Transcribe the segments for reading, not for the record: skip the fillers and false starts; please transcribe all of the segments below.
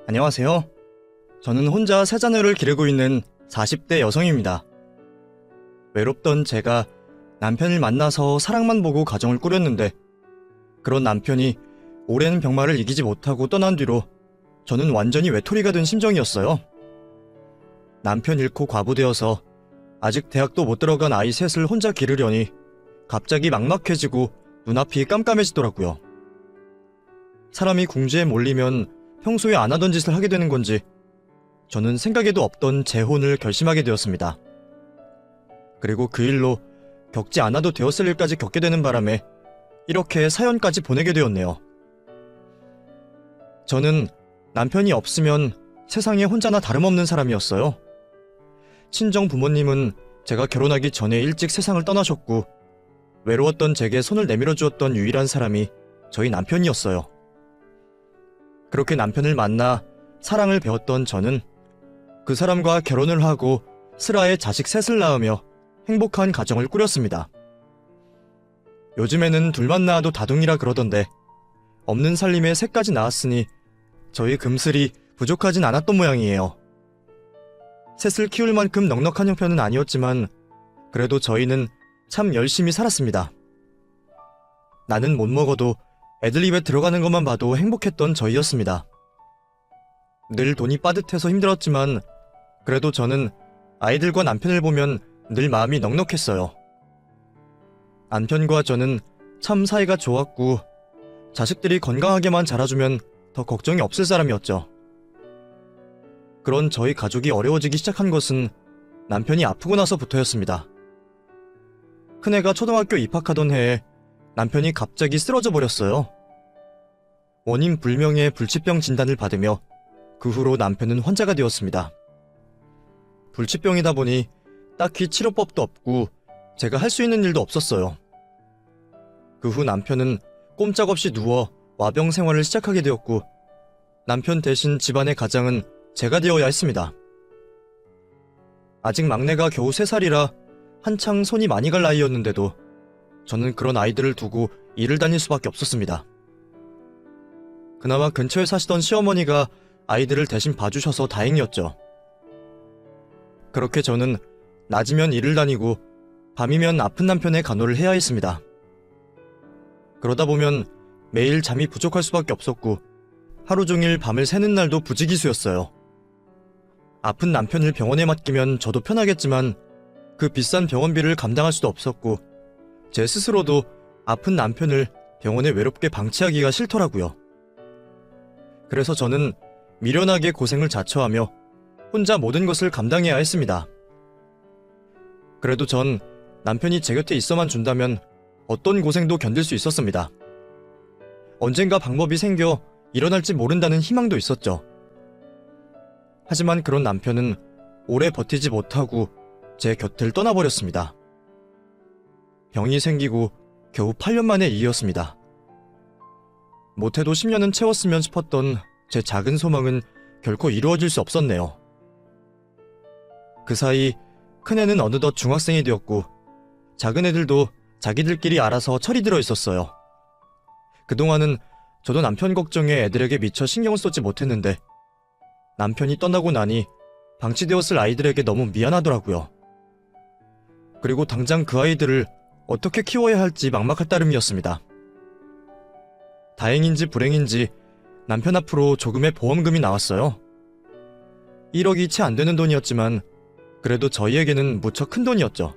안녕하세요. 저는 혼자 세 자녀를 기르고 있는 40대 여성입니다. 외롭던 제가 남편을 만나서 사랑만 보고 가정을 꾸렸는데 그런 남편이 오랜 병마를 이기지 못하고 떠난 뒤로 저는 완전히 외톨이가 된 심정이었어요. 남편 잃고 과부되어서 아직 대학도 못 들어간 아이 셋을 혼자 기르려니 갑자기 막막해지고 눈앞이 깜깜해지더라고요. 사람이 궁지에 몰리면 평소에 안 하던 짓을 하게 되는 건지 저는 생각에도 없던 재혼을 결심하게 되었습니다. 그리고 그 일로 겪지 않아도 되었을 일까지 겪게 되는 바람에 이렇게 사연까지 보내게 되었네요. 저는 남편이 없으면 세상에 혼자나 다름없는 사람이었어요. 친정 부모님은 제가 결혼하기 전에 일찍 세상을 떠나셨고 외로웠던 제게 손을 내밀어 주었던 유일한 사람이 저희 남편이었어요. 그렇게 남편을 만나 사랑을 배웠던 저는 그 사람과 결혼을 하고 슬아에 자식 셋을 낳으며 행복한 가정을 꾸렸습니다. 요즘에는 둘만 낳아도 다둥이라 그러던데 없는 살림에 셋까지 낳았으니 저희 금슬이 부족하진 않았던 모양이에요. 셋을 키울 만큼 넉넉한 형편은 아니었지만 그래도 저희는 참 열심히 살았습니다. 나는 못 먹어도 애들 입에 들어가는 것만 봐도 행복했던 저희였습니다. 늘 돈이 빠듯해서 힘들었지만 그래도 저는 아이들과 남편을 보면 늘 마음이 넉넉했어요. 남편과 저는 참 사이가 좋았고 자식들이 건강하게만 자라주면 더 걱정이 없을 사람이었죠. 그런 저희 가족이 어려워지기 시작한 것은 남편이 아프고 나서부터였습니다. 큰애가 초등학교 입학하던 해에 남편이 갑자기 쓰러져 버렸어요. 원인 불명의 불치병 진단을 받으며 그 후로 남편은 환자가 되었습니다. 불치병이다 보니 딱히 치료법도 없고 제가 할 수 있는 일도 없었어요. 그 후 남편은 꼼짝없이 누워 와병 생활을 시작하게 되었고 남편 대신 집안의 가장은 제가 되어야 했습니다. 아직 막내가 겨우 3살이라 한창 손이 많이 갈 나이였는데도 저는 그런 아이들을 두고 일을 다닐 수밖에 없었습니다. 그나마 근처에 사시던 시어머니가 아이들을 대신 봐주셔서 다행이었죠. 그렇게 저는 낮이면 일을 다니고 밤이면 아픈 남편의 간호를 해야 했습니다. 그러다 보면 매일 잠이 부족할 수밖에 없었고 하루 종일 밤을 새는 날도 부지기수였어요. 아픈 남편을 병원에 맡기면 저도 편하겠지만 그 비싼 병원비를 감당할 수도 없었고 제 스스로도 아픈 남편을 병원에 외롭게 방치하기가 싫더라고요. 그래서 저는 미련하게 고생을 자처하며 혼자 모든 것을 감당해야 했습니다. 그래도 전 남편이 제 곁에 있어만 준다면 어떤 고생도 견딜 수 있었습니다. 언젠가 방법이 생겨 일어날지 모른다는 희망도 있었죠. 하지만 그런 남편은 오래 버티지 못하고 제 곁을 떠나버렸습니다. 병이 생기고 겨우 8년 만의 일이었습니다. 못해도 10년은 채웠으면 싶었던 제 작은 소망은 결코 이루어질 수 없었네요. 그 사이 큰애는 어느덧 중학생이 되었고 작은 애들도 자기들끼리 알아서 철이 들어 있었어요. 그동안은 저도 남편 걱정에 애들에게 미처 신경을 쏟지 못했는데 남편이 떠나고 나니 방치되었을 아이들에게 너무 미안하더라고요. 그리고 당장 그 아이들을 어떻게 키워야 할지 막막할 따름이었습니다. 다행인지 불행인지 남편 앞으로 조금의 보험금이 나왔어요. 1억이 채 안 되는 돈이었지만 그래도 저희에게는 무척 큰 돈이었죠.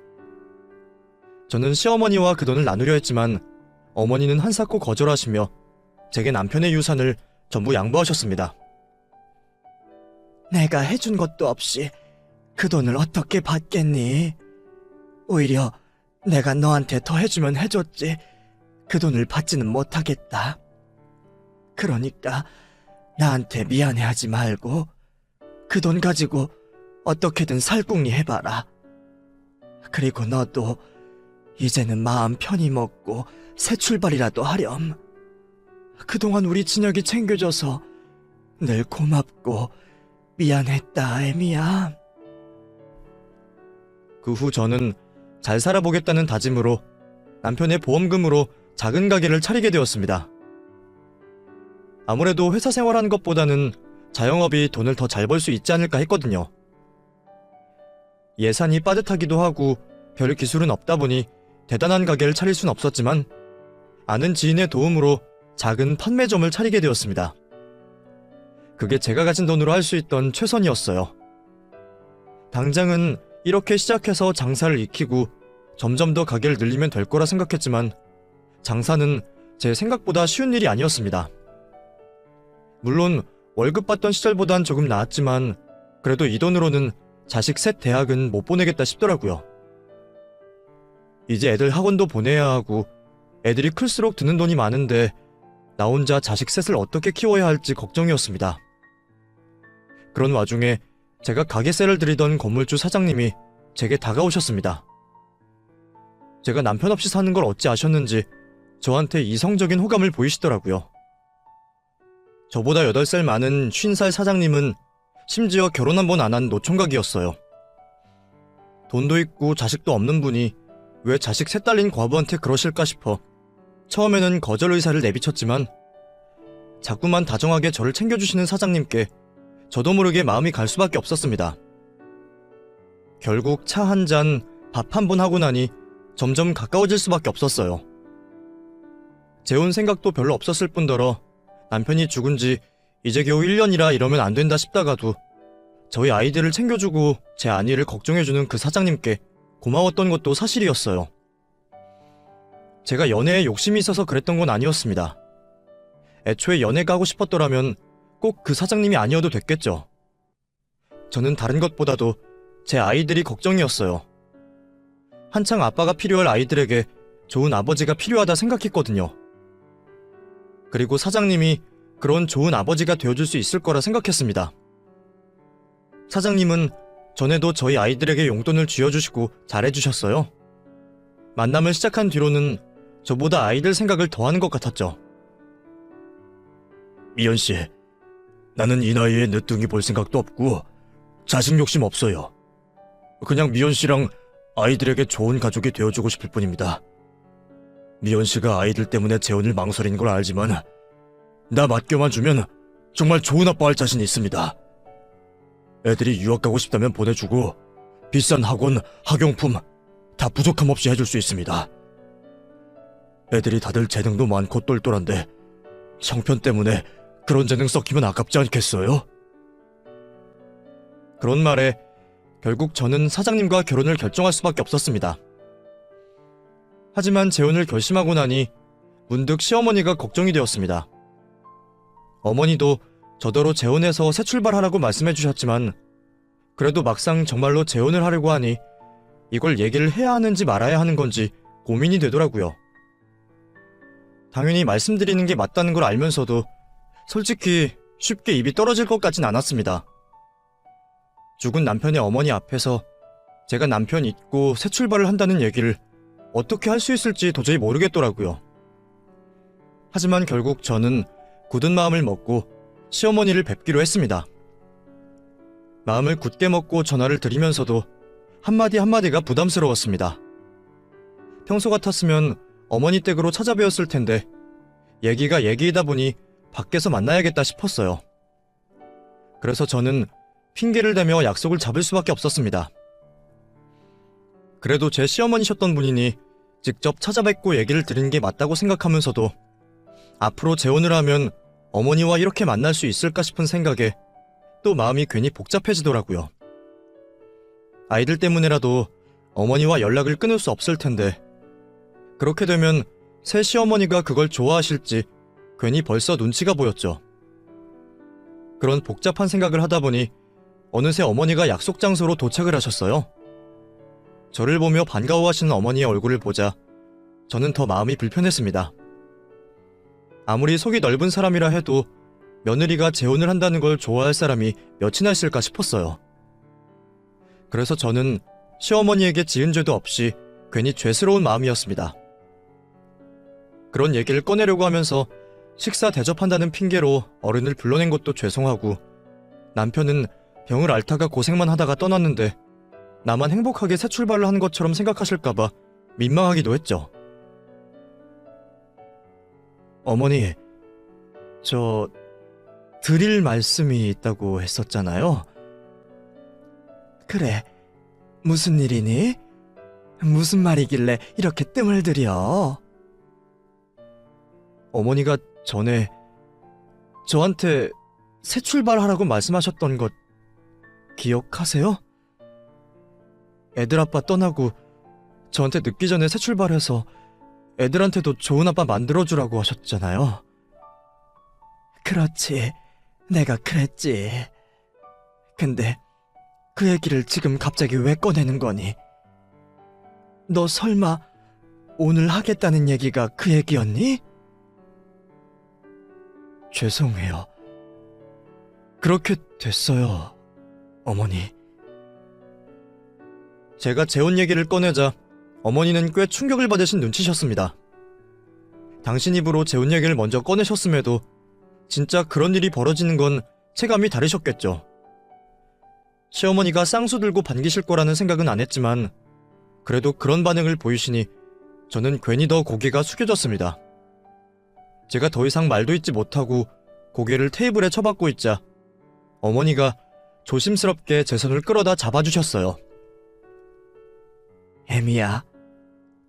저는 시어머니와 그 돈을 나누려 했지만 어머니는 한사코 거절하시며 제게 남편의 유산을 전부 양보하셨습니다. 내가 해준 것도 없이 그 돈을 어떻게 받겠니? 오히려 내가 너한테 더 해주면 해줬지 그 돈을 받지는 못하겠다. 그러니까 나한테 미안해하지 말고 그 돈 가지고 어떻게든 살궁리 해봐라. 그리고 너도 이제는 마음 편히 먹고 새 출발이라도 하렴. 그동안 우리 진혁이 챙겨줘서 늘 고맙고 미안했다, 애미야. 그 후 저는 잘 살아보겠다는 다짐으로 남편의 보험금으로 작은 가게를 차리게 되었습니다. 아무래도 회사 생활하는 것보다는 자영업이 돈을 더 잘 벌 수 있지 않을까 했거든요. 예산이 빠듯하기도 하고 별 기술은 없다 보니 대단한 가게를 차릴 순 없었지만 아는 지인의 도움으로 작은 판매점을 차리게 되었습니다. 그게 제가 가진 돈으로 할 수 있던 최선이었어요. 당장은 이렇게 시작해서 장사를 익히고 점점 더 가게를 늘리면 될 거라 생각했지만 장사는 제 생각보다 쉬운 일이 아니었습니다. 물론 월급 받던 시절보단 조금 나았지만 그래도 이 돈으로는 자식 셋 대학은 못 보내겠다 싶더라고요. 이제 애들 학원도 보내야 하고 애들이 클수록 드는 돈이 많은데 나 혼자 자식 셋을 어떻게 키워야 할지 걱정이었습니다. 그런 와중에 제가 가게세를 드리던 건물주 사장님이 제게 다가오셨습니다. 제가 남편 없이 사는 걸 어찌 아셨는지 저한테 이성적인 호감을 보이시더라고요. 저보다 8살 많은 50살 사장님은 심지어 결혼 한 번 안 한 노총각이었어요. 돈도 있고 자식도 없는 분이 왜 자식 셋 딸린 과부한테 그러실까 싶어 처음에는 거절 의사를 내비쳤지만 자꾸만 다정하게 저를 챙겨주시는 사장님께 저도 모르게 마음이 갈 수밖에 없었습니다. 결국 차 한 잔, 밥 한 번 하고 나니 점점 가까워질 수밖에 없었어요. 재혼 생각도 별로 없었을 뿐더러 남편이 죽은 지 이제 겨우 1년이라 이러면 안 된다 싶다가도 저희 아이들을 챙겨주고 제 안위를 걱정해주는 그 사장님께 고마웠던 것도 사실이었어요. 제가 연애에 욕심이 있어서 그랬던 건 아니었습니다. 애초에 연애가 하고 싶었더라면 꼭 그 사장님이 아니어도 됐겠죠. 저는 다른 것보다도 제 아이들이 걱정이었어요. 한창 아빠가 필요할 아이들에게 좋은 아버지가 필요하다 생각했거든요. 그리고 사장님이 그런 좋은 아버지가 되어줄 수 있을 거라 생각했습니다. 사장님은 전에도 저희 아이들에게 용돈을 쥐어주시고 잘해주셨어요. 만남을 시작한 뒤로는 저보다 아이들 생각을 더 하는 것 같았죠. 미연씨, 나는 이 나이에 늦둥이 볼 생각도 없고 자식 욕심 없어요. 그냥 미연씨랑 아이들에게 좋은 가족이 되어주고 싶을 뿐입니다. 미연씨가 아이들 때문에 재혼을 망설이는 걸 알지만 나 맡겨만 주면 정말 좋은 아빠 할 자신 있습니다. 애들이 유학 가고 싶다면 보내주고 비싼 학원, 학용품 다 부족함 없이 해줄 수 있습니다. 애들이 다들 재능도 많고 똘똘한데 형편 때문에 그런 재능 썩히면 아깝지 않겠어요? 그런 말에 결국 저는 사장님과 결혼을 결정할 수밖에 없었습니다. 하지만 재혼을 결심하고 나니 문득 시어머니가 걱정이 되었습니다. 어머니도 저더러 재혼해서 새 출발하라고 말씀해 주셨지만 그래도 막상 정말로 재혼을 하려고 하니 이걸 얘기를 해야 하는지 말아야 하는 건지 고민이 되더라고요. 당연히 말씀드리는 게 맞다는 걸 알면서도 솔직히 쉽게 입이 떨어질 것 같진 않았습니다. 죽은 남편의 어머니 앞에서 제가 남편 잊고 새 출발을 한다는 얘기를 어떻게 할 수 있을지 도저히 모르겠더라고요. 하지만 결국 저는 굳은 마음을 먹고 시어머니를 뵙기로 했습니다. 마음을 굳게 먹고 전화를 드리면서도 한마디 한마디가 부담스러웠습니다. 평소 같았으면 어머니 댁으로 찾아뵈었을 텐데 얘기가 얘기이다 보니 밖에서 만나야겠다 싶었어요. 그래서 저는 핑계를 대며 약속을 잡을 수밖에 없었습니다. 그래도 제 시어머니셨던 분이니 직접 찾아뵙고 얘기를 드리는 게 맞다고 생각하면서도 앞으로 재혼을 하면 어머니와 이렇게 만날 수 있을까 싶은 생각에 또 마음이 괜히 복잡해지더라고요. 아이들 때문에라도 어머니와 연락을 끊을 수 없을 텐데 그렇게 되면 새 시어머니가 그걸 좋아하실지 괜히 벌써 눈치가 보였죠. 그런 복잡한 생각을 하다 보니 어느새 어머니가 약속 장소로 도착을 하셨어요. 저를 보며 반가워하시는 어머니의 얼굴을 보자 저는 더 마음이 불편했습니다. 아무리 속이 넓은 사람이라 해도 며느리가 재혼을 한다는 걸 좋아할 사람이 몇이나 있을까 싶었어요. 그래서 저는 시어머니에게 지은 죄도 없이 괜히 죄스러운 마음이었습니다. 그런 얘기를 꺼내려고 하면서 식사 대접한다는 핑계로 어른을 불러낸 것도 죄송하고 남편은 병을 앓다가 고생만 하다가 떠났는데 나만 행복하게 새 출발을 한 것처럼 생각하실까봐 민망하기도 했죠. 어머니, 드릴 말씀이 있다고 했었잖아요. 그래, 무슨 일이니? 무슨 말이길래 이렇게 뜸을 들여? 어머니가 전에 저한테 새 출발하라고 말씀하셨던 것 기억하세요? 애들 아빠 떠나고 저한테 늦기 전에 새 출발해서 애들한테도 좋은 아빠 만들어주라고 하셨잖아요. 그렇지, 내가 그랬지. 근데 그 얘기를 지금 갑자기 왜 꺼내는 거니? 너 설마 오늘 하겠다는 얘기가 그 얘기였니? 죄송해요. 그렇게 됐어요, 어머니. 제가 재혼 얘기를 꺼내자 어머니는 꽤 충격을 받으신 눈치셨습니다. 당신 입으로 재혼 얘기를 먼저 꺼내셨음에도 진짜 그런 일이 벌어지는 건 체감이 다르셨겠죠. 시어머니가 쌍수 들고 반기실 거라는 생각은 안 했지만 그래도 그런 반응을 보이시니 저는 괜히 더 고개가 숙여졌습니다. 제가 더 이상 말도 잇지 못하고 고개를 테이블에 쳐박고 있자 어머니가 조심스럽게 제 손을 끌어다 잡아주셨어요. 애미야,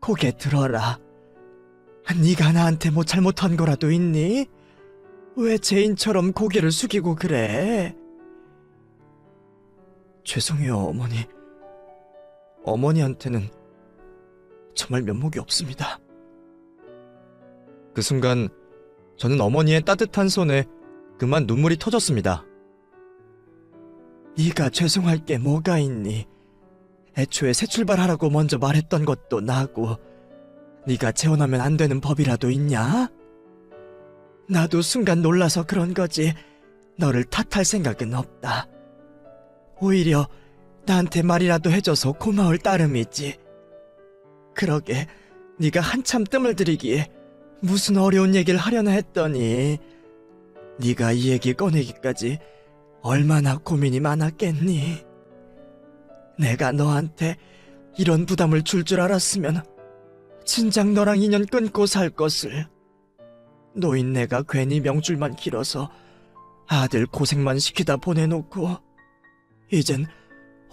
고개 들어라. 네가 나한테 뭐 잘못한 거라도 있니? 왜 죄인처럼 고개를 숙이고 그래? 죄송해요, 어머니. 어머니한테는 정말 면목이 없습니다. 그 순간 저는 어머니의 따뜻한 손에 그만 눈물이 터졌습니다. 네가 죄송할 게 뭐가 있니? 애초에 새 출발하라고 먼저 말했던 것도 나고, 네가 재혼하면 안 되는 법이라도 있냐? 나도 순간 놀라서 그런 거지 너를 탓할 생각은 없다. 오히려 나한테 말이라도 해줘서 고마울 따름이지. 그러게 네가 한참 뜸을 들이기에 무슨 어려운 얘기를 하려나 했더니 네가 이 얘기 꺼내기까지 얼마나 고민이 많았겠니? 내가 너한테 이런 부담을 줄 알았으면 진작 너랑 인연 끊고 살 것을. 노인네가 괜히 명줄만 길어서 아들 고생만 시키다 보내놓고 이젠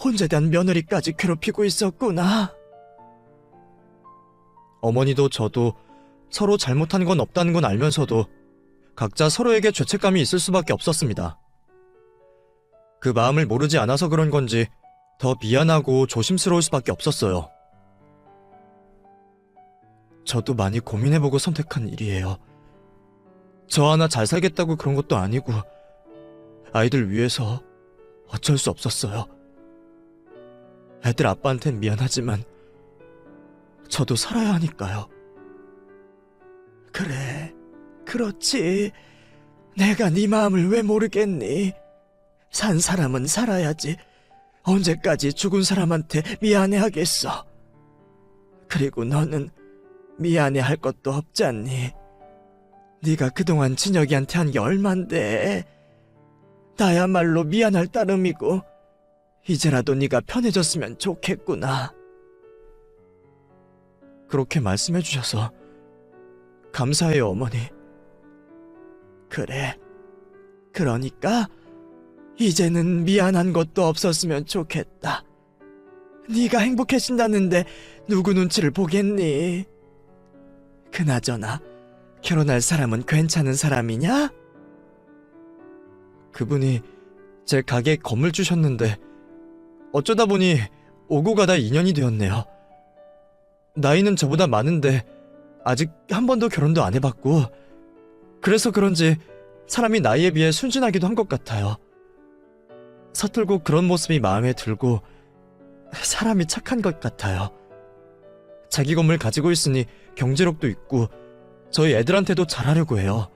혼자된 며느리까지 괴롭히고 있었구나. 어머니도 저도 서로 잘못한 건 없다는 건 알면서도 각자 서로에게 죄책감이 있을 수밖에 없었습니다. 그 마음을 모르지 않아서 그런 건지 더 미안하고 조심스러울 수밖에 없었어요. 저도 많이 고민해보고 선택한 일이에요. 저 하나 잘 살겠다고 그런 것도 아니고 아이들 위해서 어쩔 수 없었어요. 애들 아빠한텐 미안하지만 저도 살아야 하니까요. 그래, 그렇지. 내가 네 마음을 왜 모르겠니? 산 사람은 살아야지. 언제까지 죽은 사람한테 미안해하겠어. 그리고 너는 미안해할 것도 없지 않니? 네가 그동안 진혁이한테 한 게 얼만데. 나야말로 미안할 따름이고 이제라도 네가 편해졌으면 좋겠구나. 그렇게 말씀해 주셔서 감사해요, 어머니. 그래, 그러니까 이제는 미안한 것도 없었으면 좋겠다. 네가 행복해진다는데 누구 눈치를 보겠니? 그나저나 결혼할 사람은 괜찮은 사람이냐? 그분이 제 가게에 건물 주셨는데 어쩌다 보니 오고 가다 인연이 되었네요. 나이는 저보다 많은데 아직 한 번도 결혼도 안 해봤고 그래서 그런지 사람이 나이에 비해 순진하기도 한 것 같아요. 서툴고 그런 모습이 마음에 들고 사람이 착한 것 같아요. 자기 건물 가지고 있으니 경제력도 있고 저희 애들한테도 잘하려고 해요.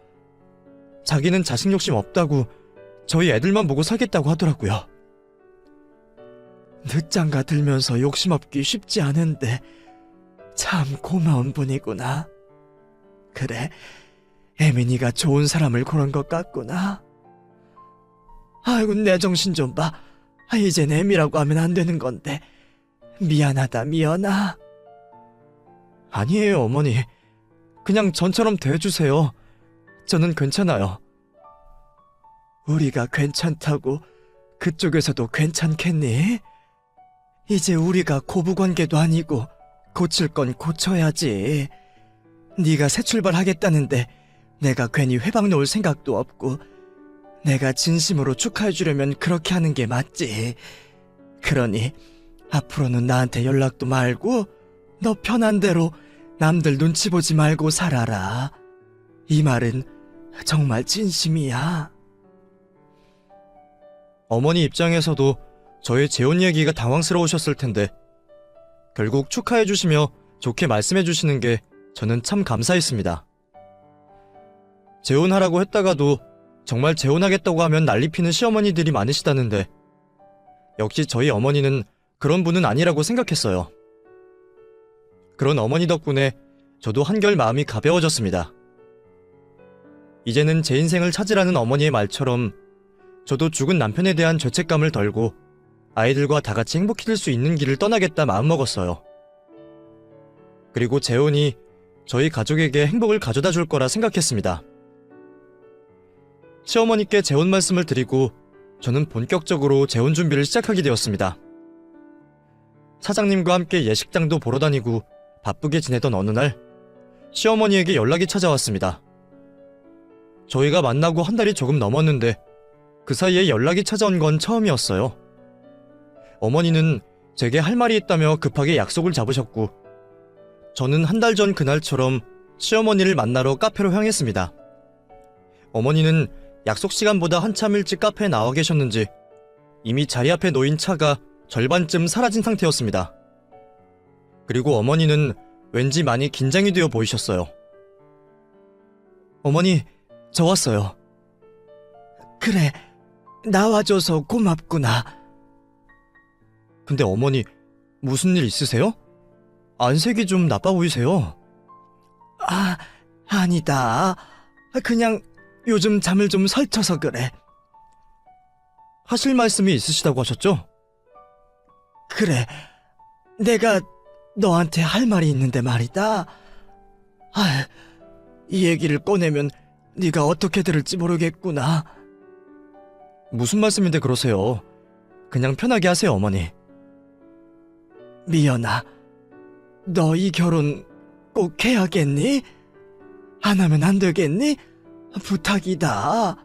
자기는 자식 욕심 없다고 저희 애들만 보고 살겠다고 하더라고요. 늦장가 들면서 욕심 없기 쉽지 않은데 참 고마운 분이구나. 그래, 애민이가 좋은 사람을 고른 것 같구나. 아이고, 내 정신 좀 봐. 이젠 애미라고 하면 안 되는 건데. 미안하다, 미연아. 아니에요, 어머니. 그냥 전처럼 대해주세요. 저는 괜찮아요. 우리가 괜찮다고 그쪽에서도 괜찮겠니? 이제 우리가 고부관계도 아니고 고칠 건 고쳐야지. 네가 새 출발하겠다는데 내가 괜히 회방 놓을 생각도 없고 내가 진심으로 축하해주려면 그렇게 하는 게 맞지. 그러니 앞으로는 나한테 연락도 말고 너 편한 대로 남들 눈치 보지 말고 살아라. 이 말은 정말 진심이야. 어머니 입장에서도 저의 재혼 얘기가 당황스러우셨을 텐데 결국 축하해주시며 좋게 말씀해주시는 게 저는 참 감사했습니다. 재혼하라고 했다가도 정말 재혼하겠다고 하면 난리피는 시어머니들이 많으시다는데 역시 저희 어머니는 그런 분은 아니라고 생각했어요. 그런 어머니 덕분에 저도 한결 마음이 가벼워졌습니다. 이제는 제 인생을 찾으라는 어머니의 말처럼 저도 죽은 남편에 대한 죄책감을 덜고 아이들과 다 같이 행복해질 수 있는 길을 떠나겠다 마음먹었어요. 그리고 재혼이 저희 가족에게 행복을 가져다 줄 거라 생각했습니다. 시어머니께 재혼 말씀을 드리고 저는 본격적으로 재혼 준비를 시작하게 되었습니다. 사장님과 함께 예식장도 보러 다니고 바쁘게 지내던 어느 날 시어머니에게 연락이 찾아왔습니다. 저희가 만나고 한 달이 조금 넘었는데 그 사이에 연락이 찾아온 건 처음이었어요. 어머니는 제게 할 말이 있다며 급하게 약속을 잡으셨고 저는 한 달 전 그날처럼 시어머니를 만나러 카페로 향했습니다. 어머니는 약속 시간보다 한참 일찍 카페에 나와 계셨는지 이미 자리 앞에 놓인 차가 절반쯤 사라진 상태였습니다. 그리고 어머니는 왠지 많이 긴장이 되어 보이셨어요. 어머니, 저 왔어요. 그래, 나와줘서 고맙구나. 근데 어머니, 무슨 일 있으세요? 안색이 좀 나빠 보이세요. 아, 아니다. 그냥 요즘 잠을 좀 설쳐서 그래. 하실 말씀이 있으시다고 하셨죠? 그래, 내가 너한테 할 말이 있는데 말이다. 이 얘기를 꺼내면 네가 어떻게 들을지 모르겠구나. 무슨 말씀인데 그러세요? 그냥 편하게 하세요, 어머니. 미연아, 너 이 결혼 꼭 해야겠니? 안 하면 안 되겠니? 부탁이다.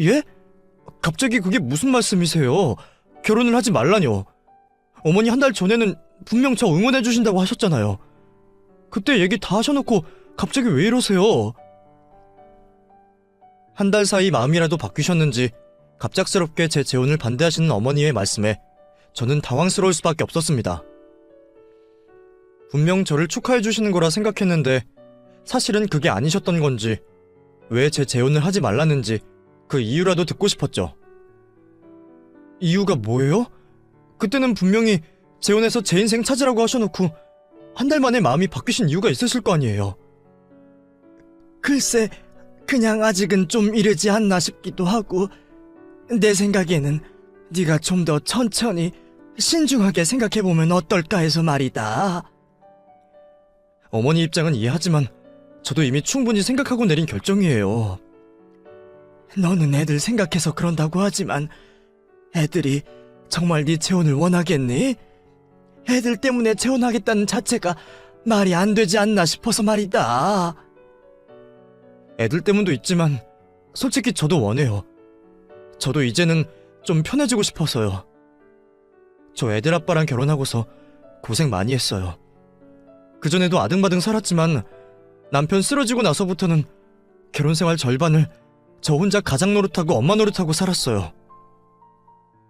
예? 갑자기 그게 무슨 말씀이세요? 결혼을 하지 말라뇨. 어머니 한 달 전에는 분명 저 응원해 주신다고 하셨잖아요. 그때 얘기 다 하셔놓고 갑자기 왜 이러세요? 한 달 사이 마음이라도 바뀌셨는지 갑작스럽게 제 재혼을 반대하시는 어머니의 말씀에 저는 당황스러울 수밖에 없었습니다. 분명 저를 축하해 주시는 거라 생각했는데 사실은 그게 아니셨던 건지 왜 제 재혼을 하지 말라는지 그 이유라도 듣고 싶었죠. 이유가 뭐예요? 그때는 분명히 재혼해서 제 인생 찾으라고 하셔놓고 한 달 만에 마음이 바뀌신 이유가 있으실 거 아니에요. 글쎄, 그냥 아직은 좀 이르지 않나 싶기도 하고 내 생각에는 네가 좀 더 천천히 신중하게 생각해보면 어떨까 해서 말이다. 어머니 입장은 이해하지만 저도 이미 충분히 생각하고 내린 결정이에요. 너는 애들 생각해서 그런다고 하지만 애들이 정말 네 재혼을 원하겠니? 애들 때문에 재혼하겠다는 자체가 말이 안 되지 않나 싶어서 말이다. 애들 때문도 있지만 솔직히 저도 원해요. 저도 이제는 좀 편해지고 싶어서요. 저 애들 아빠랑 결혼하고서 고생 많이 했어요. 그전에도 아등바등 살았지만 남편 쓰러지고 나서부터는 결혼 생활 절반을 저 혼자 가장 노릇하고 엄마 노릇하고 살았어요.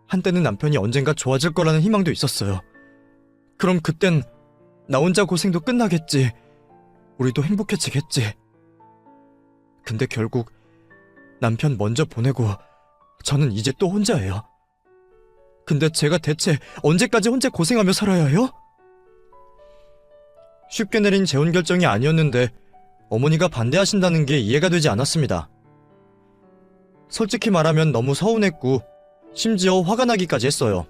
한때는 남편이 언젠가 좋아질 거라는 희망도 있었어요. 그럼 그땐 나 혼자 고생도 끝나겠지. 우리도 행복해지겠지. 근데 결국 남편 먼저 보내고 저는 이제 또 혼자예요. 근데 제가 대체 언제까지 혼자 고생하며 살아야 해요? 쉽게 내린 재혼 결정이 아니었는데 어머니가 반대하신다는 게 이해가 되지 않았습니다. 솔직히 말하면 너무 서운했고 심지어 화가 나기까지 했어요.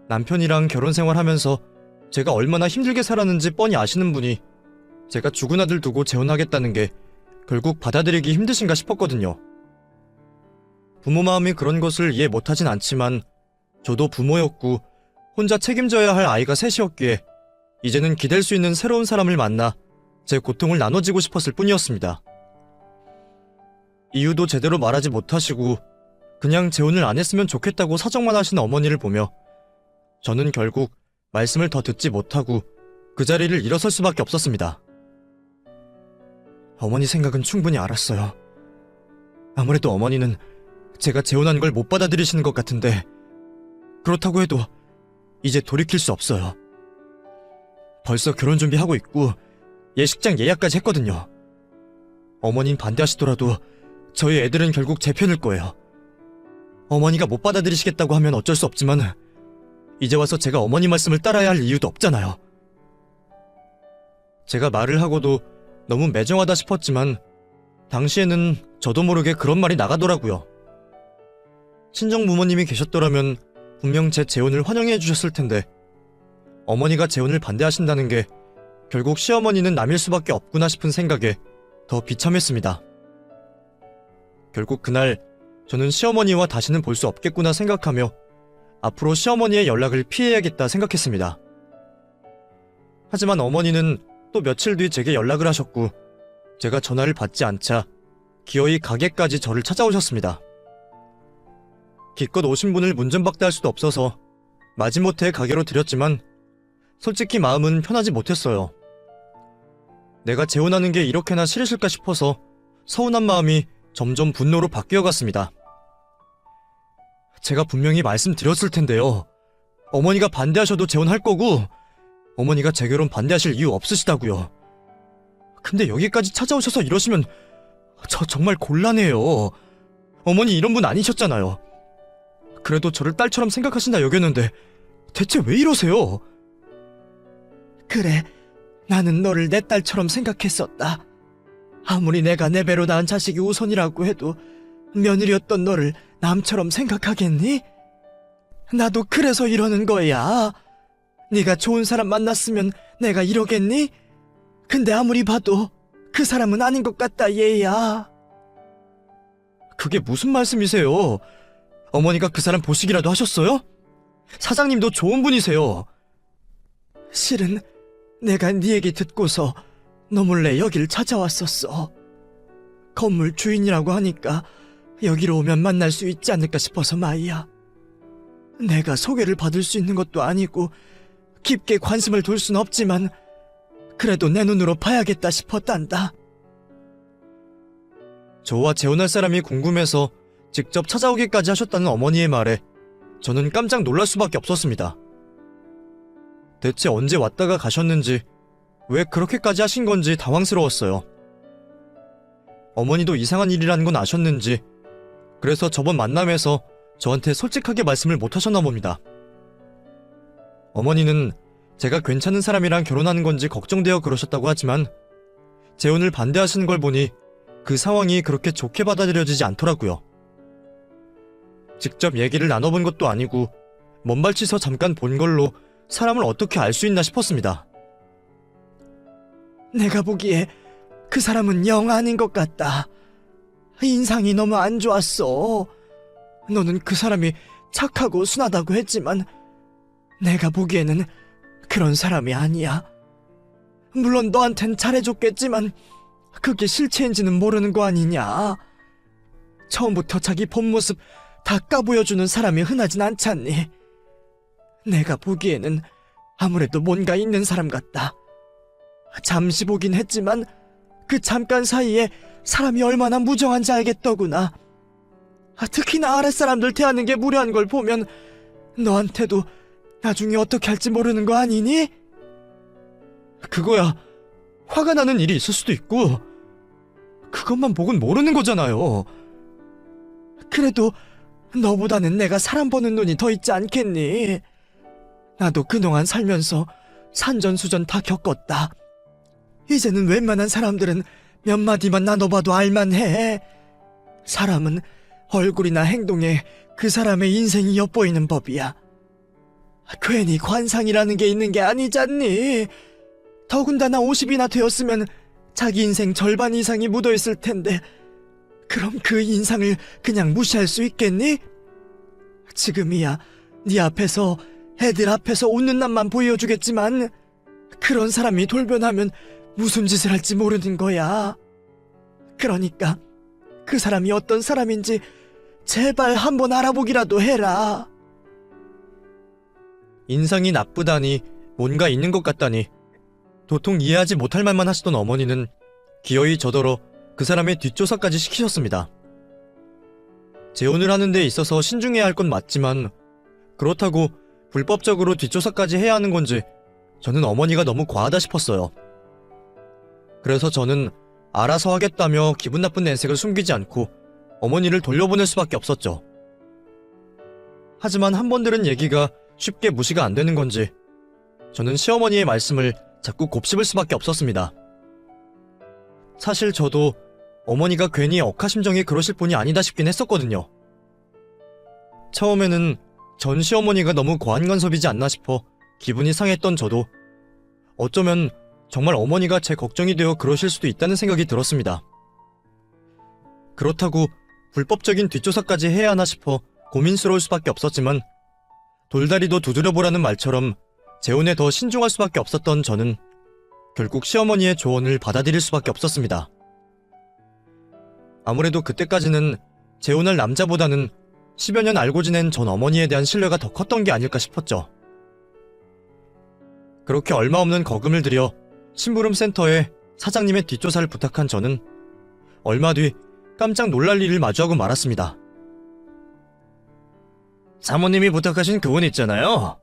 남편이랑 결혼 생활하면서 제가 얼마나 힘들게 살았는지 뻔히 아시는 분이 제가 죽은 아들 두고 재혼하겠다는 게 결국 받아들이기 힘드신가 싶었거든요. 부모 마음이 그런 것을 이해 못하진 않지만 저도 부모였고 혼자 책임져야 할 아이가 셋이었기에 이제는 기댈 수 있는 새로운 사람을 만나 제 고통을 나눠지고 싶었을 뿐이었습니다. 이유도 제대로 말하지 못하시고 그냥 재혼을 안 했으면 좋겠다고 사정만 하시는 어머니를 보며 저는 결국 말씀을 더 듣지 못하고 그 자리를 일어설 수밖에 없었습니다. 어머니 생각은 충분히 알았어요. 아무래도 어머니는 제가 재혼한 걸 못 받아들이시는 것 같은데 그렇다고 해도 이제 돌이킬 수 없어요. 벌써 결혼 준비하고 있고 예식장 예약까지 했거든요. 어머닌 반대하시더라도 저희 애들은 결국 제 편일 거예요. 어머니가 못 받아들이시겠다고 하면 어쩔 수 없지만 이제 와서 제가 어머니 말씀을 따라야 할 이유도 없잖아요. 제가 말을 하고도 너무 매정하다 싶었지만 당시에는 저도 모르게 그런 말이 나가더라고요. 친정 부모님이 계셨더라면 분명 제 재혼을 환영해 주셨을 텐데 어머니가 재혼을 반대하신다는 게 결국 시어머니는 남일 수밖에 없구나 싶은 생각에 더 비참했습니다. 결국 그날 저는 시어머니와 다시는 볼 수 없겠구나 생각하며 앞으로 시어머니의 연락을 피해야겠다 생각했습니다. 하지만 어머니는 또 며칠 뒤 제게 연락을 하셨고 제가 전화를 받지 않자 기어이 가게까지 저를 찾아오셨습니다. 기껏 오신 분을 문전박대할 수도 없어서 마지못해 가게로 드렸지만 솔직히 마음은 편하지 못했어요. 내가 재혼하는 게 이렇게나 싫으실까 싶어서 서운한 마음이 점점 분노로 바뀌어갔습니다. 제가 분명히 말씀드렸을 텐데요. 어머니가 반대하셔도 재혼할 거고 어머니가 제 결혼 반대하실 이유 없으시다고요. 근데 여기까지 찾아오셔서 이러시면 저 정말 곤란해요. 어머니 이런 분 아니셨잖아요. 그래도 저를 딸처럼 생각하신다 여겼는데 대체 왜 이러세요? 그래, 나는 너를 내 딸처럼 생각했었다. 아무리 내가 내 배로 낳은 자식이 우선이라고 해도 며느리였던 너를 남처럼 생각하겠니? 나도 그래서 이러는 거야. 네가 좋은 사람 만났으면 내가 이러겠니? 근데 아무리 봐도 그 사람은 아닌 것 같다, 얘야. 그게 무슨 말씀이세요? 어머니가 그 사람 보시기라도 하셨어요? 사장님도 좋은 분이세요. 실은 내가 네 얘기 듣고서 너 몰래 여길 찾아왔었어. 건물 주인이라고 하니까 여기로 오면 만날 수 있지 않을까 싶어서 말이야. 내가 소개를 받을 수 있는 것도 아니고 깊게 관심을 둘 순 없지만 그래도 내 눈으로 봐야겠다 싶었단다. 저와 재혼할 사람이 궁금해서 직접 찾아오기까지 하셨다는 어머니의 말에 저는 깜짝 놀랄 수밖에 없었습니다. 대체 언제 왔다가 가셨는지 왜 그렇게까지 하신 건지 당황스러웠어요. 어머니도 이상한 일이라는 건 아셨는지 그래서 저번 만남에서 저한테 솔직하게 말씀을 못 하셨나 봅니다. 어머니는 제가 괜찮은 사람이랑 결혼하는 건지 걱정되어 그러셨다고 하지만 재혼을 반대하시는 걸 보니 그 상황이 그렇게 좋게 받아들여지지 않더라고요. 직접 얘기를 나눠본 것도 아니고 먼발치서 잠깐 본 걸로 사람을 어떻게 알 수 있나 싶었습니다. 내가 보기에 그 사람은 영 아닌 것 같다. 인상이 너무 안 좋았어. 너는 그 사람이 착하고 순하다고 했지만 내가 보기에는 그런 사람이 아니야. 물론 너한텐 잘해줬겠지만 그게 실체인지는 모르는 거 아니냐. 처음부터 자기 본 모습 다 까보여주는 사람이 흔하진 않잖니. 내가 보기에는 아무래도 뭔가 있는 사람 같다. 잠시 보긴 했지만 그 잠깐 사이에 사람이 얼마나 무정한지 알겠더구나. 특히나 아랫사람들 대하는 게 무례한 걸 보면 너한테도 나중에 어떻게 할지 모르는 거 아니니? 그거야 화가 나는 일이 있을 수도 있고 그것만 보곤 모르는 거잖아요. 그래도 너보다는 내가 사람 보는 눈이 더 있지 않겠니? 나도 그동안 살면서 산전수전 다 겪었다. 이제는 웬만한 사람들은 몇 마디만 나눠봐도 알만해. 사람은 얼굴이나 행동에 그 사람의 인생이 엿보이는 법이야. 괜히 관상이라는 게 있는 게 아니잖니. 더군다나 50이나 되었으면 자기 인생 절반 이상이 묻어있을 텐데 그럼 그 인상을 그냥 무시할 수 있겠니? 지금이야 네 앞에서 애들 앞에서 웃는 낯만 보여주겠지만 그런 사람이 돌변하면 무슨 짓을 할지 모르는 거야. 그러니까 그 사람이 어떤 사람인지 제발 한번 알아보기라도 해라. 인상이 나쁘다니, 뭔가 있는 것 같다니, 도통 이해하지 못할 말만 하시던 어머니는 기어이 저더러 그 사람의 뒷조사까지 시키셨습니다. 재혼을 하는 데 있어서 신중해야 할 건 맞지만 그렇다고 불법적으로 뒷조사까지 해야 하는 건지 저는 어머니가 너무 과하다 싶었어요. 그래서 저는 알아서 하겠다며 기분 나쁜 내색을 숨기지 않고 어머니를 돌려보낼 수밖에 없었죠. 하지만 한 번 들은 얘기가 쉽게 무시가 안 되는 건지 저는 시어머니의 말씀을 자꾸 곱씹을 수밖에 없었습니다. 사실 저도 어머니가 괜히 억하심정에 그러실 분이 아니다 싶긴 했었거든요. 처음에는 전 시어머니가 너무 과한 간섭이지 않나 싶어 기분이 상했던 저도 어쩌면 정말 어머니가 제 걱정이 되어 그러실 수도 있다는 생각이 들었습니다. 그렇다고 불법적인 뒷조사까지 해야 하나 싶어 고민스러울 수밖에 없었지만 돌다리도 두드려보라는 말처럼 재혼에 더 신중할 수밖에 없었던 저는 결국 시어머니의 조언을 받아들일 수밖에 없었습니다. 아무래도 그때까지는 재혼할 남자보다는 10여 년 알고 지낸 전 어머니에 대한 신뢰가 더 컸던 게 아닐까 싶었죠. 그렇게 얼마 없는 거금을 들여 심부름 센터에 사장님의 뒷조사를 부탁한 저는 얼마 뒤 깜짝 놀랄 일을 마주하고 말았습니다. 사모님이 부탁하신 그분 있잖아요.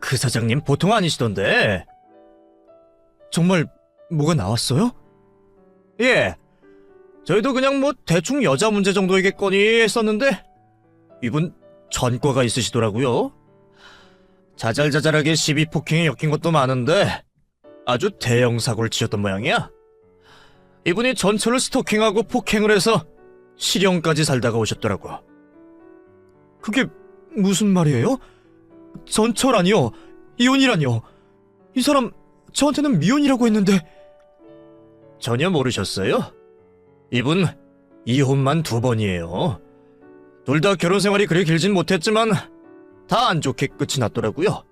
그 사장님 보통 아니시던데. 정말 뭐가 나왔어요? 예. 저희도 그냥 뭐 대충 여자 문제 정도이겠거니 했었는데 이분 전과가 있으시더라고요. 자잘자잘하게 시비 폭행에 엮인 것도 많은데 아주 대형 사고를 치셨던 모양이야. 이분이 전처를 스토킹하고 폭행을 해서 실형까지 살다가 오셨더라고. 그게 무슨 말이에요? 전철아니요? 이혼이라니요? 이 사람 저한테는 미혼이라고 했는데. 전혀 모르셨어요? 이분 이혼만 2번이에요. 둘 다 결혼 생활이 그리 길진 못했지만 다 안 좋게 끝이 났더라고요.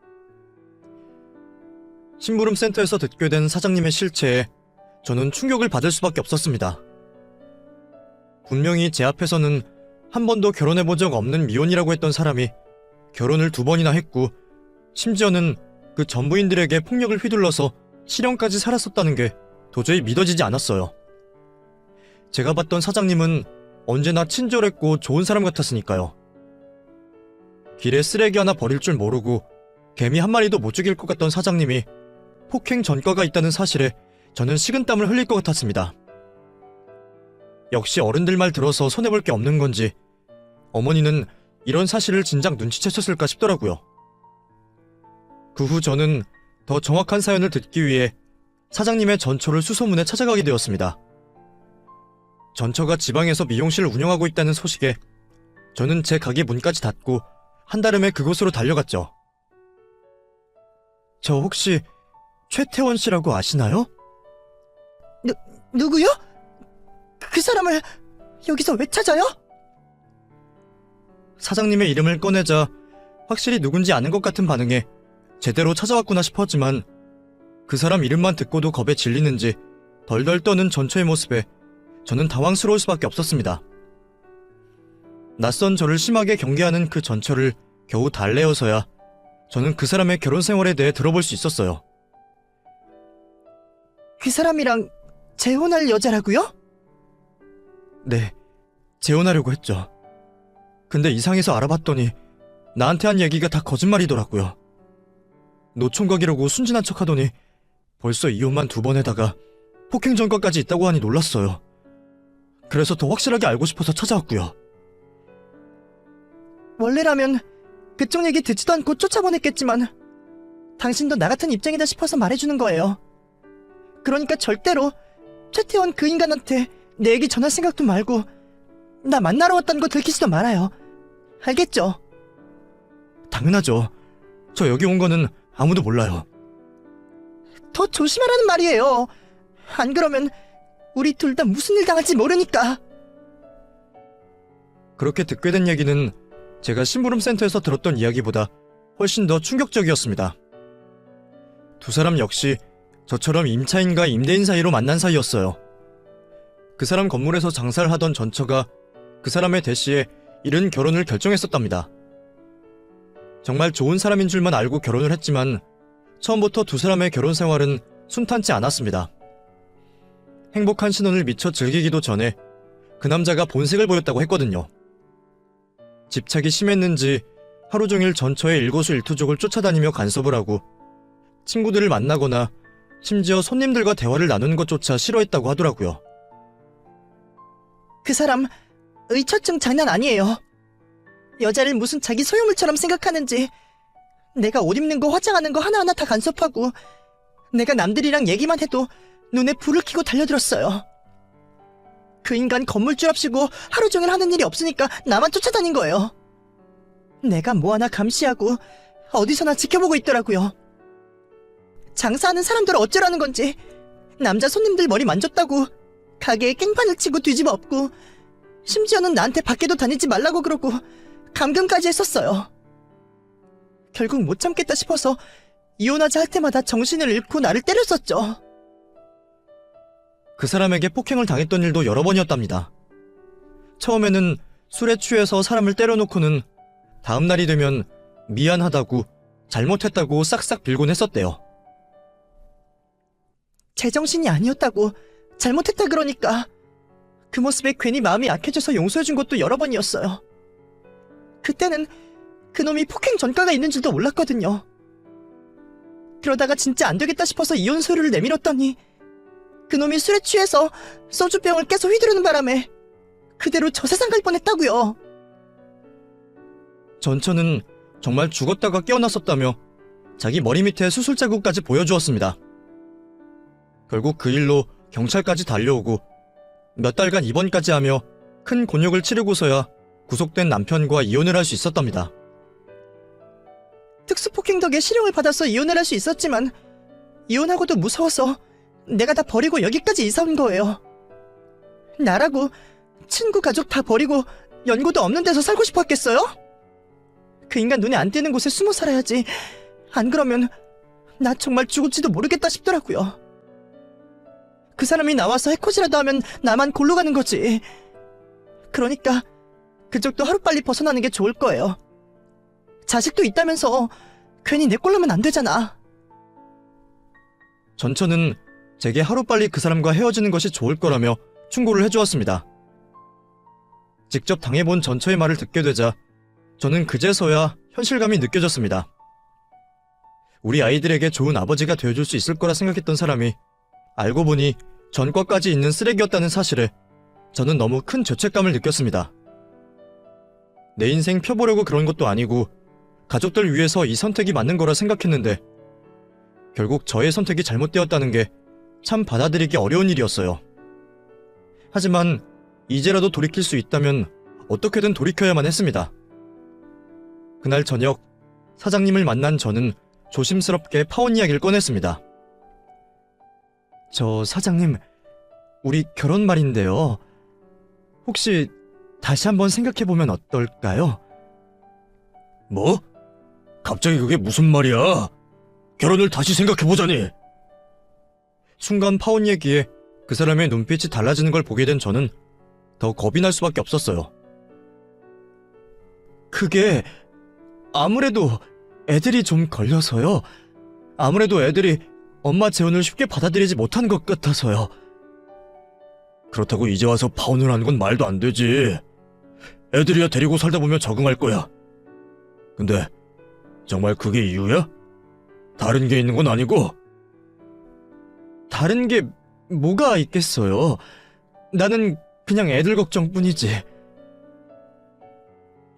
심부름 센터에서 듣게 된 사장님의 실체에 저는 충격을 받을 수밖에 없었습니다. 분명히 제 앞에서는 한 번도 결혼해본 적 없는 미혼이라고 했던 사람이 결혼을 2번이나 했고 심지어는 그 전부인들에게 폭력을 휘둘러서 실형까지 살았었다는 게 도저히 믿어지지 않았어요. 제가 봤던 사장님은 언제나 친절했고 좋은 사람 같았으니까요. 길에 쓰레기 하나 버릴 줄 모르고 개미 한 마리도 못 죽일 것 같던 사장님이 폭행 전과가 있다는 사실에 저는 식은땀을 흘릴 것 같았습니다. 역시 어른들 말 들어서 손해볼 게 없는 건지 어머니는 이런 사실을 진작 눈치채셨을까 싶더라고요. 그 후 저는 더 정확한 사연을 듣기 위해 사장님의 전처를 수소문에 찾아가게 되었습니다. 전처가 지방에서 미용실을 운영하고 있다는 소식에 저는 제 가게 문까지 닫고 한달음에 그곳으로 달려갔죠. 저 혹시 최태원 씨라고 아시나요? 누구요? 그 사람을 여기서 왜 찾아요? 사장님의 이름을 꺼내자 확실히 누군지 아는 것 같은 반응에 제대로 찾아왔구나 싶었지만 그 사람 이름만 듣고도 겁에 질리는지 덜덜 떠는 전처의 모습에 저는 당황스러울 수밖에 없었습니다. 낯선 저를 심하게 경계하는 그 전처를 겨우 달래어서야 저는 그 사람의 결혼 생활에 대해 들어볼 수 있었어요. 그 사람이랑 재혼할 여자라고요? 네, 재혼하려고 했죠. 근데 이상해서 알아봤더니 나한테 한 얘기가 다 거짓말이더라고요. 노총각이라고 순진한 척하더니 벌써 이혼만 2번 해다가 폭행 전과까지 있다고 하니 놀랐어요. 그래서 더 확실하게 알고 싶어서 찾아왔고요. 원래라면 그쪽 얘기 듣지도 않고 쫓아보냈겠지만 당신도 나 같은 입장이다 싶어서 말해주는 거예요. 그러니까 절대로 최태원 그 인간한테 내 얘기 전할 생각도 말고 나 만나러 왔다는 거 들키지도 말아요. 알겠죠? 당연하죠. 저 여기 온 거는 아무도 몰라요. 더 조심하라는 말이에요. 안 그러면 우리 둘 다 무슨 일 당할지 모르니까. 그렇게 듣게 된 얘기는 제가 심부름센터에서 들었던 이야기보다 훨씬 더 충격적이었습니다. 두 사람 역시 저처럼 임차인과 임대인 사이로 만난 사이였어요. 그 사람 건물에서 장사를 하던 전처가 그 사람의 대시에 이른 결혼을 결정했었답니다. 정말 좋은 사람인 줄만 알고 결혼을 했지만 처음부터 두 사람의 결혼 생활은 순탄치 않았습니다. 행복한 신혼을 미처 즐기기도 전에 그 남자가 본색을 보였다고 했거든요. 집착이 심했는지 하루 종일 전처의 일거수일투족을 쫓아다니며 간섭을 하고 친구들을 만나거나 심지어 손님들과 대화를 나누는 것조차 싫어했다고 하더라고요. 그 사람 의처증 장난 아니에요. 여자를 무슨 자기 소유물처럼 생각하는지 내가 옷 입는 거 화장하는 거 하나하나 다 간섭하고 내가 남들이랑 얘기만 해도 눈에 불을 켜고 달려들었어요. 그 인간 건물주랍시고 하루 종일 하는 일이 없으니까 나만 쫓아다닌 거예요. 내가 뭐 하나 감시하고 어디서나 지켜보고 있더라고요. 장사하는 사람들 어쩌라는 건지 남자 손님들 머리 만졌다고 가게에 깽판을 치고 뒤집어 엎고 심지어는 나한테 밖에도 다니지 말라고 그러고 감금까지 했었어요. 결국 못 참겠다 싶어서 이혼하자 할 때마다 정신을 잃고 나를 때렸었죠. 그 사람에게 폭행을 당했던 일도 여러 번이었답니다. 처음에는 술에 취해서 사람을 때려놓고는 다음 날이 되면 미안하다고 잘못했다고 싹싹 빌곤 했었대요. 제정신이 아니었다고 잘못했다 그러니까 그 모습에 괜히 마음이 약해져서 용서해준 것도 여러 번이었어요. 그때는 그놈이 폭행 전과가 있는 줄도 몰랐거든요. 그러다가 진짜 안 되겠다 싶어서 이혼 서류를 내밀었더니 그놈이 술에 취해서 소주병을 깨서 휘두르는 바람에 그대로 저 세상 갈 뻔했다고요. 전처는 정말 죽었다가 깨어났었다며 자기 머리 밑에 수술 자국까지 보여주었습니다. 결국 그 일로 경찰까지 달려오고 몇 달간 입원까지 하며 큰 곤욕을 치르고서야 구속된 남편과 이혼을 할 수 있었답니다. 특수폭행 덕에 실형을 받아서 이혼을 할 수 있었지만 이혼하고도 무서워서 내가 다 버리고 여기까지 이사 온 거예요. 나라고 친구 가족 다 버리고 연고도 없는 데서 살고 싶었겠어요? 그 인간 눈에 안 띄는 곳에 숨어 살아야지. 안 그러면 나 정말 죽을지도 모르겠다 싶더라고요. 그 사람이 나와서 해코지라도 하면 나만 골로 가는 거지. 그러니까 그쪽도 하루빨리 벗어나는 게 좋을 거예요. 자식도 있다면서 괜히 내 꼴로면 안 되잖아. 전처는 제게 하루빨리 그 사람과 헤어지는 것이 좋을 거라며 충고를 해주었습니다. 직접 당해본 전처의 말을 듣게 되자 저는 그제서야 현실감이 느껴졌습니다. 우리 아이들에게 좋은 아버지가 되어줄 수 있을 거라 생각했던 사람이 알고 보니 전과까지 있는 쓰레기였다는 사실에 저는 너무 큰 죄책감을 느꼈습니다. 내 인생 펴보려고 그런 것도 아니고 가족들 위해서 이 선택이 맞는 거라 생각했는데 결국 저의 선택이 잘못되었다는 게 참 받아들이기 어려운 일이었어요. 하지만 이제라도 돌이킬 수 있다면 어떻게든 돌이켜야만 했습니다. 그날 저녁 사장님을 만난 저는 조심스럽게 파혼 이야기를 꺼냈습니다. 저 사장님, 우리 결혼 말인데요. 혹시 다시 한번 생각해보면 어떨까요? 뭐? 갑자기 그게 무슨 말이야? 결혼을 다시 생각해보자니. 순간 파혼 얘기에 그 사람의 눈빛이 달라지는 걸 보게 된 저는 더 겁이 날 수밖에 없었어요. 그게 아무래도 애들이 좀 걸려서요. 아무래도 애들이 엄마 재혼을 쉽게 받아들이지 못한 것 같아서요. 그렇다고 이제 와서 파혼을 하는 건 말도 안 되지. 애들이야 데리고 살다 보면 적응할 거야. 근데 정말 그게 이유야? 다른 게 있는 건 아니고? 다른 게 뭐가 있겠어요. 나는 그냥 애들 걱정뿐이지.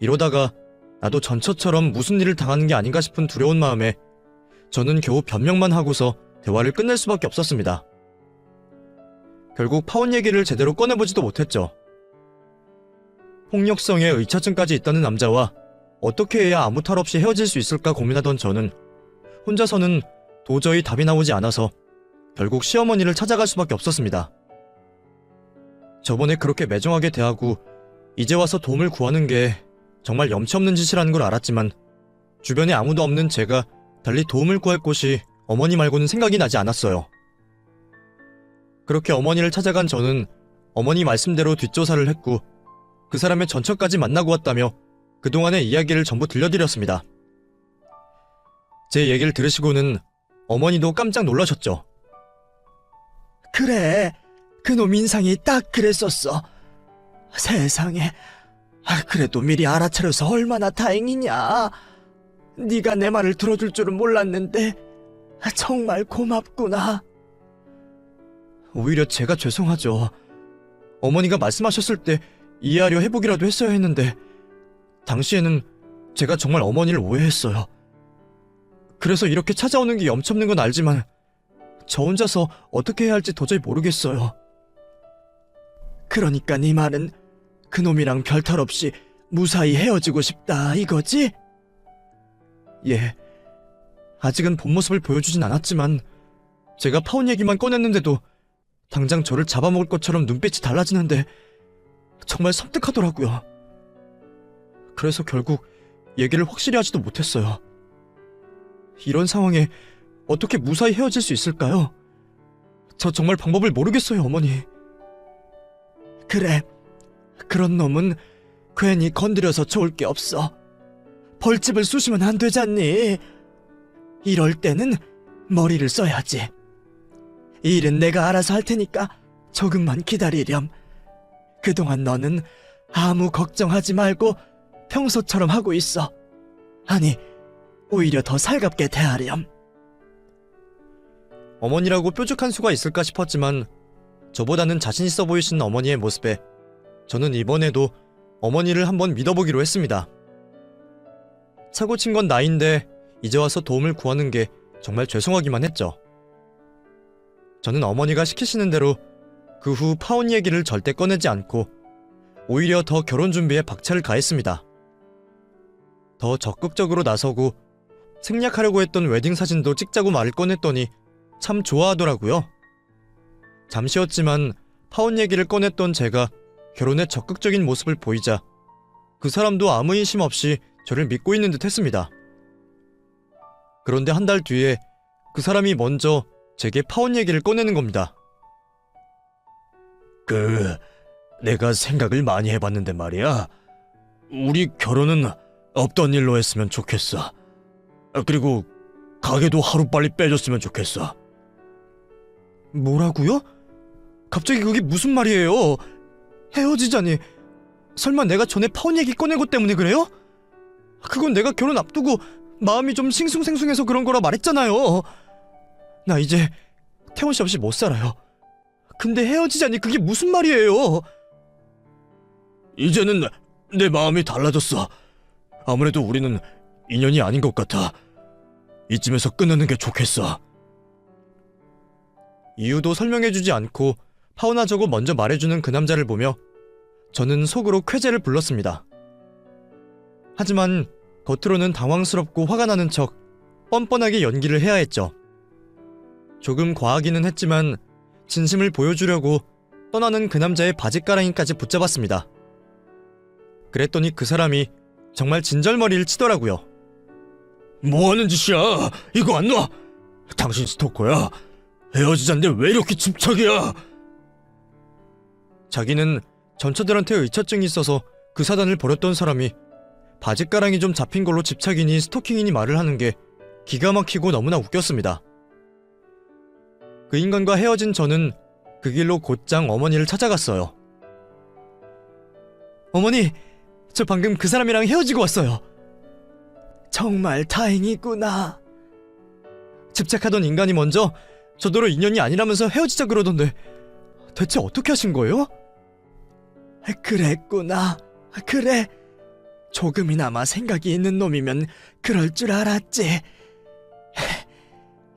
이러다가 나도 전처처럼 무슨 일을 당하는 게 아닌가 싶은 두려운 마음에 저는 겨우 변명만 하고서 대화를 끝낼 수밖에 없었습니다. 결국 파혼 얘기를 제대로 꺼내보지도 못했죠. 폭력성의 의처증까지 있다는 남자와 어떻게 해야 아무 탈 없이 헤어질 수 있을까 고민하던 저는 혼자서는 도저히 답이 나오지 않아서 결국 시어머니를 찾아갈 수밖에 없었습니다. 저번에 그렇게 매정하게 대하고 이제 와서 도움을 구하는 게 정말 염치 없는 짓이라는 걸 알았지만 주변에 아무도 없는 제가 달리 도움을 구할 곳이 어머니 말고는 생각이 나지 않았어요. 그렇게 어머니를 찾아간 저는 어머니 말씀대로 뒷조사를 했고 그 사람의 전처까지 만나고 왔다며 그동안의 이야기를 전부 들려드렸습니다. 제 얘기를 들으시고는 어머니도 깜짝 놀라셨죠. 그래, 그놈 인상이 딱 그랬었어. 세상에, 그래도 미리 알아차려서 얼마나 다행이냐. 네가 내 말을 들어줄 줄은 몰랐는데 정말 고맙구나. 오히려 제가 죄송하죠. 어머니가 말씀하셨을 때 이해하려 해보기라도 했어야 했는데 당시에는 제가 정말 어머니를 오해했어요. 그래서 이렇게 찾아오는 게 염치없는 건 알지만 저 혼자서 어떻게 해야 할지 도저히 모르겠어요. 그러니까 네 말은 그놈이랑 별탈 없이 무사히 헤어지고 싶다 이거지? 예. 아직은 본 모습을 보여주진 않았지만 제가 파혼 얘기만 꺼냈는데도 당장 저를 잡아먹을 것처럼 눈빛이 달라지는데 정말 섬뜩하더라고요. 그래서 결국 얘기를 확실히 하지도 못했어요. 이런 상황에 어떻게 무사히 헤어질 수 있을까요? 저 정말 방법을 모르겠어요, 어머니. 그래, 그런 놈은 괜히 건드려서 좋을 게 없어. 벌집을 쑤시면 안 되잖니. 이럴 때는 머리를 써야지. 이 일은 내가 알아서 할 테니까 조금만 기다리렴. 그동안 너는 아무 걱정하지 말고 평소처럼 하고 있어. 아니, 오히려 더 살갑게 대하렴. 어머니라고 뾰족한 수가 있을까 싶었지만 저보다는 자신 있어 보이시는 어머니의 모습에 저는 이번에도 어머니를 한번 믿어보기로 했습니다. 사고 친 건 나인데 이제 와서 도움을 구하는 게 정말 죄송하기만 했죠. 저는 어머니가 시키시는 대로 그 후 파혼 얘기를 절대 꺼내지 않고 오히려 더 결혼 준비에 박차를 가했습니다. 더 적극적으로 나서고 생략하려고 했던 웨딩 사진도 찍자고 말을 꺼냈더니 참 좋아하더라고요. 잠시였지만 파혼 얘기를 꺼냈던 제가 결혼에 적극적인 모습을 보이자 그 사람도 아무 의심 없이 저를 믿고 있는 듯 했습니다. 그런데 한 달 뒤에 그 사람이 먼저 제게 파혼 얘기를 꺼내는 겁니다. 내가 생각을 많이 해봤는데 말이야. 우리 결혼은 없던 일로 했으면 좋겠어. 그리고 가게도 하루빨리 빼줬으면 좋겠어. 뭐라고요? 갑자기 그게 무슨 말이에요? 헤어지자니 설마 내가 전에 파혼 얘기 꺼낸 것 때문에 그래요? 그건 내가 결혼 앞두고 마음이 좀 싱숭생숭해서 그런 거라 말했잖아요. 나 이제 태원 씨 없이 못 살아요. 근데 헤어지자니 그게 무슨 말이에요? 이제는 내 마음이 달라졌어. 아무래도 우리는 인연이 아닌 것 같아. 이쯤에서 끊는 게 좋겠어. 이유도 설명해주지 않고 파혼하자고 먼저 말해주는 그 남자를 보며 저는 속으로 쾌재를 불렀습니다. 하지만 겉으로는 당황스럽고 화가 나는 척 뻔뻔하게 연기를 해야 했죠. 조금 과하기는 했지만 진심을 보여주려고 떠나는 그 남자의 바짓가랑이까지 붙잡았습니다. 그랬더니 그 사람이 정말 진절머리를 치더라고요. 뭐하는 짓이야? 이거 안 놔! 당신 스토커야. 헤어지자는데 왜 이렇게 집착이야? 자기는 전처들한테 의처증이 있어서 그 사단을 벌였던 사람이 바짓가랑이 좀 잡힌 걸로 집착이니 스토킹이니 말을 하는 게 기가 막히고 너무나 웃겼습니다. 그 인간과 헤어진 저는 그 길로 곧장 어머니를 찾아갔어요. 어머니, 저 방금 그 사람이랑 헤어지고 왔어요. 정말 다행이구나. 집착하던 인간이 먼저 저더러 인연이 아니라면서 헤어지자 그러던데 대체 어떻게 하신 거예요? 그랬구나. 그래. 조금이나마 생각이 있는 놈이면 그럴 줄 알았지.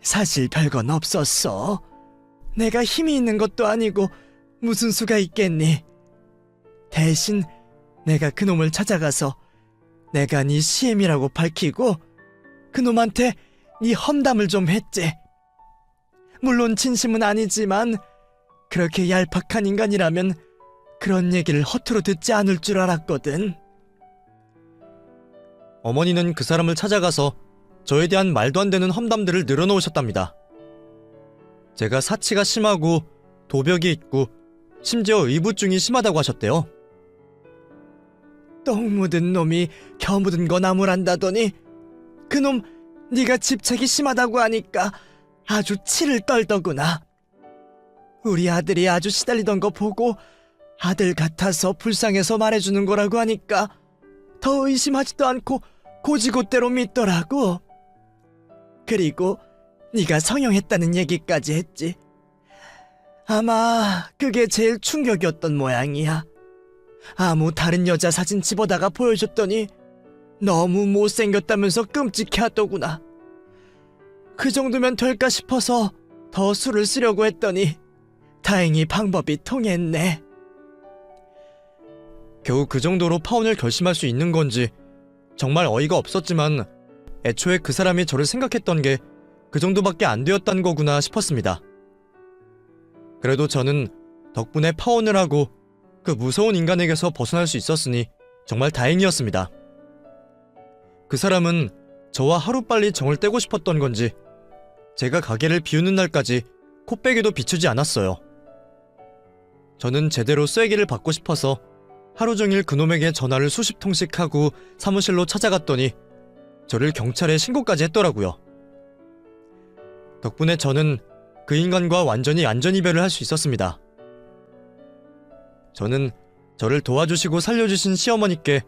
사실 별건 없었어. 내가 힘이 있는 것도 아니고 무슨 수가 있겠니. 대신 내가 그놈을 찾아가서 내가 네 시엠이라고 밝히고 그놈한테 네 험담을 좀 했지. 물론 진심은 아니지만 그렇게 얄팍한 인간이라면 그런 얘기를 허투루 듣지 않을 줄 알았거든. 어머니는 그 사람을 찾아가서 저에 대한 말도 안 되는 험담들을 늘어놓으셨답니다. 제가 사치가 심하고 도벽이 있고 심지어 의부증이 심하다고 하셨대요. 똥 묻은 놈이 겨 묻은 거 나무란다더니 그놈 네가 집착이 심하다고 하니까 아주 치를 떨더구나. 우리 아들이 아주 시달리던 거 보고 아들 같아서 불쌍해서 말해주는 거라고 하니까 더 의심하지도 않고 고지고대로 믿더라고. 그리고 네가 성형했다는 얘기까지 했지. 아마 그게 제일 충격이었던 모양이야. 아무 다른 여자 사진 집어다가 보여줬더니 너무 못생겼다면서 끔찍해하더구나. 그 정도면 될까 싶어서 더 술을 쓰려고 했더니 다행히 방법이 통했네. 겨우 그 정도로 파혼을 결심할 수 있는 건지 정말 어이가 없었지만 애초에 그 사람이 저를 생각했던 게 그 정도밖에 안 되었단 거구나 싶었습니다. 그래도 저는 덕분에 파혼을 하고 그 무서운 인간에게서 벗어날 수 있었으니 정말 다행이었습니다. 그 사람은 저와 하루빨리 정을 떼고 싶었던 건지 제가 가게를 비우는 날까지 코빼기도 비추지 않았어요. 저는 제대로 쐐기를 받고 싶어서 하루 종일 그놈에게 전화를 수십 통씩 하고 사무실로 찾아갔더니 저를 경찰에 신고까지 했더라고요. 덕분에 저는 그 인간과 완전히 안전이별을 할 수 있었습니다. 저는 저를 도와주시고 살려주신 시어머니께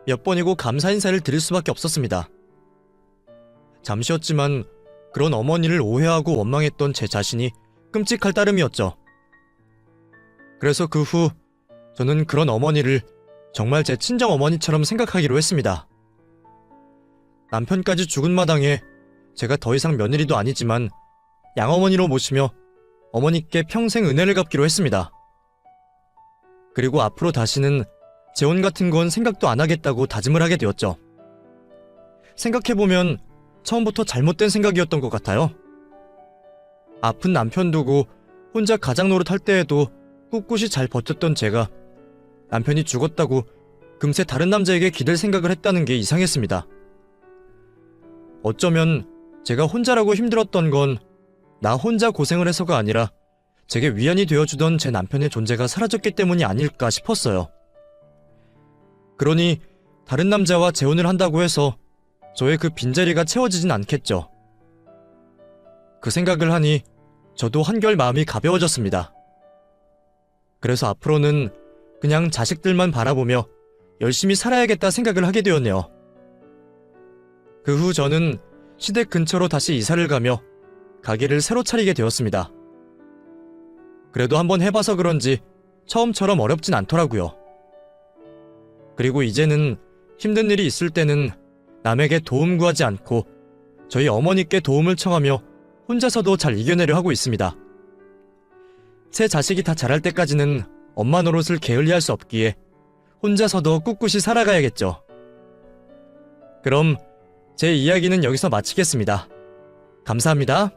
몇 번이고 감사 인사를 드릴 수밖에 없었습니다. 잠시였지만 그런 어머니를 오해하고 원망했던 제 자신이 끔찍할 따름이었죠. 그래서 그 후 저는 그런 어머니를 정말 제 친정 어머니처럼 생각하기로 했습니다. 남편까지 죽은 마당에 제가 더 이상 며느리도 아니지만 양어머니로 모시며 어머니께 평생 은혜를 갚기로 했습니다. 그리고 앞으로 다시는 재혼 같은 건 생각도 안 하겠다고 다짐을 하게 되었죠. 생각해보면 처음부터 잘못된 생각이었던 것 같아요. 아픈 남편 두고 혼자 가장 노릇할 때에도 꿋꿋이 잘 버텼던 제가 남편이 죽었다고 금세 다른 남자에게 기댈 생각을 했다는 게 이상했습니다. 어쩌면 제가 혼자라고 힘들었던 건 나 혼자 고생을 해서가 아니라 제게 위안이 되어주던 제 남편의 존재가 사라졌기 때문이 아닐까 싶었어요. 그러니 다른 남자와 재혼을 한다고 해서 저의 그 빈자리가 채워지진 않겠죠. 그 생각을 하니 저도 한결 마음이 가벼워졌습니다. 그래서 앞으로는 그냥 자식들만 바라보며 열심히 살아야겠다 생각을 하게 되었네요. 그 후 저는 시댁 근처로 다시 이사를 가며 가게를 새로 차리게 되었습니다. 그래도 한번 해봐서 그런지 처음처럼 어렵진 않더라고요. 그리고 이제는 힘든 일이 있을 때는 남에게 도움 구하지 않고 저희 어머니께 도움을 청하며 혼자서도 잘 이겨내려 하고 있습니다. 새 자식이 다 자랄 때까지는 엄마 노릇을 게을리할 수 없기에 혼자서도 꿋꿋이 살아가야겠죠. 그럼 제 이야기는 여기서 마치겠습니다. 감사합니다.